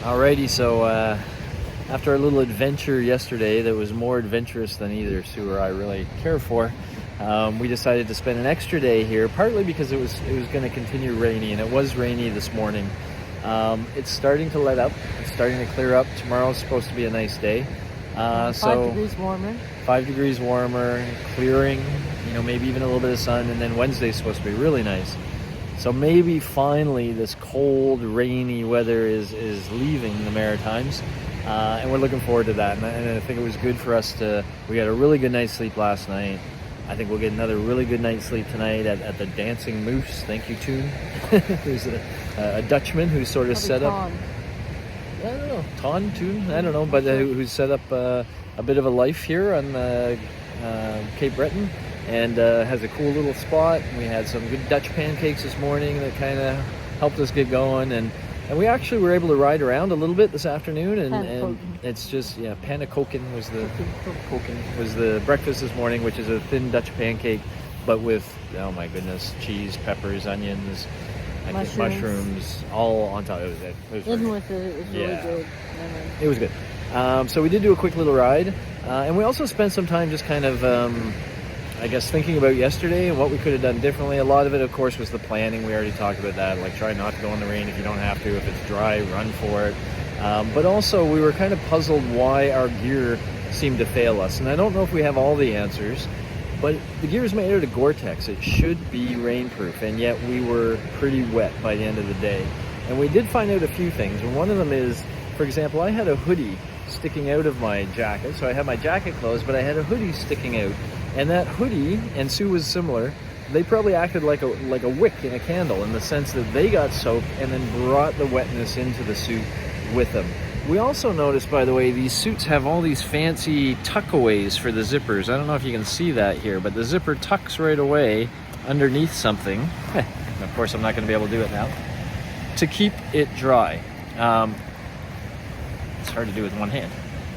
Alrighty, so after our little adventure yesterday that was more adventurous than either Sue or I really care for, we decided to spend an extra day here, partly because it was going to continue rainy, and it was rainy this morning. It's starting to let up. It's starting to clear up. Tomorrow's supposed to be a nice day. 5 degrees warmer. 5 degrees warmer, clearing, maybe even a little bit of sun, and then Wednesday's supposed to be really nice. So maybe finally this cold, rainy weather is leaving the Maritimes, and we're looking forward to that. And I think it was good for us we got a really good night's sleep last night. I think we'll get another really good night's sleep tonight at the Dancing Moose. Thank you, Toon. Who's a Dutchman who sort of set up... I don't know, Toon? I don't know, but who's set up a bit of a life here on Cape Breton. And has a cool little spot. We had some good Dutch pancakes this morning that kind of helped us get going, and we actually were able to ride around a little bit this afternoon, and it's just pannekoeken was the breakfast this morning, which is a thin Dutch pancake, but with, oh my goodness, cheese, peppers, onions, mushrooms all on top. It was really good. It was good. So we did do a quick little ride, and we also spent some time just kind of I guess thinking about yesterday and what we could have done differently. A lot of it, of course, was the planning. We already talked about that. Like, try not to go in the rain if you don't have to. If it's dry, run for it. But also, we were kind of puzzled why our gear seemed to fail us. And I don't know if we have all the answers, but the gear is made out of Gore-Tex. It should be rainproof, and yet we were pretty wet by the end of the day. And we did find out a few things. And one of them is, for example, I had a hoodie sticking out of my jacket. So I had my jacket closed, but I had a hoodie sticking out. And that hoodie, and Sue was similar, they probably acted like a wick in a candle, in the sense that they got soaked and then brought the wetness into the suit with them. We also noticed, by the way, these suits have all these fancy tuckaways for the zippers. I don't know if you can see that here, but the zipper tucks right away underneath something. Of course, I'm not going to be able to do it now. To keep it dry. It's hard to do with one hand.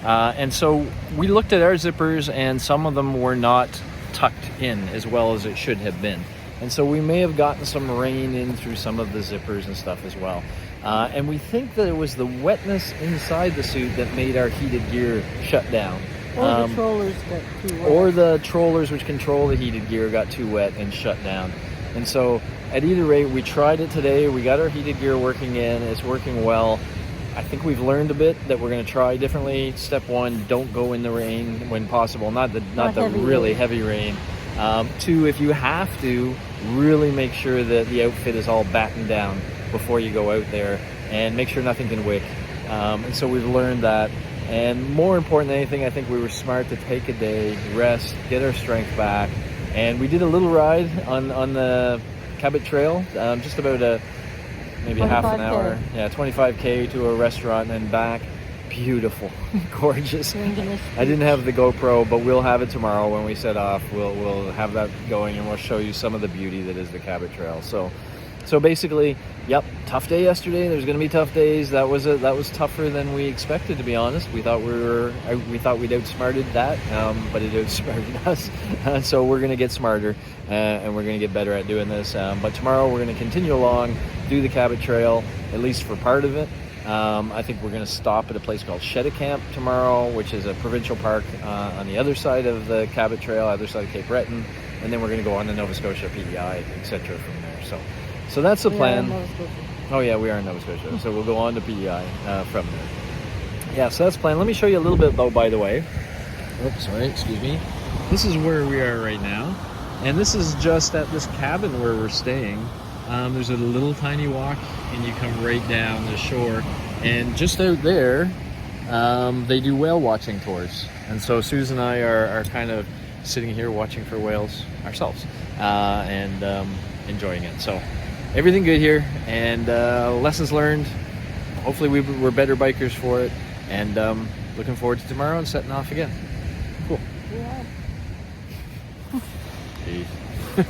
And so we looked at our zippers, and some of them were not tucked in as well as it should have been. And so we may have gotten some rain in through some of the zippers and stuff as well. And we think that it was the wetness inside the suit that made our heated gear shut down. Or the trollers got too wet. Or the trollers which control the heated gear got too wet and shut down. And so at either rate, we tried it today. We got our heated gear working in. It's working well. I think we've learned a bit that we're going to try differently. Step one, don't go in the rain when possible. Not the really heavy rain. Two, if you have to, really make sure that the outfit is all battened down before you go out there, and make sure nothing can wick. And so we've learned that. And more important than anything, I think we were smart to take a day, rest, get our strength back. And we did a little ride on the Cabot Trail, just about maybe half an hour. 25K to a restaurant and back. Beautiful. Gorgeous. I didn't have the GoPro, but we'll have it tomorrow when we set off. We'll have that going, and we'll show you some of the beauty that is the Cabot Trail. So basically, yep, tough day yesterday. There's going to be tough days. That was tougher than we expected, to be honest. We thought we'd outsmarted that, but it outsmarted us. So we're going to get smarter, and we're going to get better at doing this. But tomorrow we're going to continue along, do the Cabot Trail, at least for part of it. I think we're going to stop at a place called Camp tomorrow, which is a provincial park on the other side of the Cabot Trail, other side of Cape Breton, and then we're going to go on to Nova Scotia, PEI, etc. from there. So that's the plan. Oh yeah, we are in Nova Scotia. So we'll go on to PEI from there. Yeah, so that's the plan. Let me show you a little bit though, by the way. Oops, sorry, excuse me. This is where we are right now. And this is just at this cabin where we're staying. There's a little tiny walk, and you come right down the shore. And just out there, they do whale watching tours. And so Susan and I are kind of sitting here watching for whales ourselves and enjoying it. So everything good here, and lessons learned. Hopefully we're better bikers for it, and looking forward to tomorrow and setting off again. Cool. Yeah. Peace.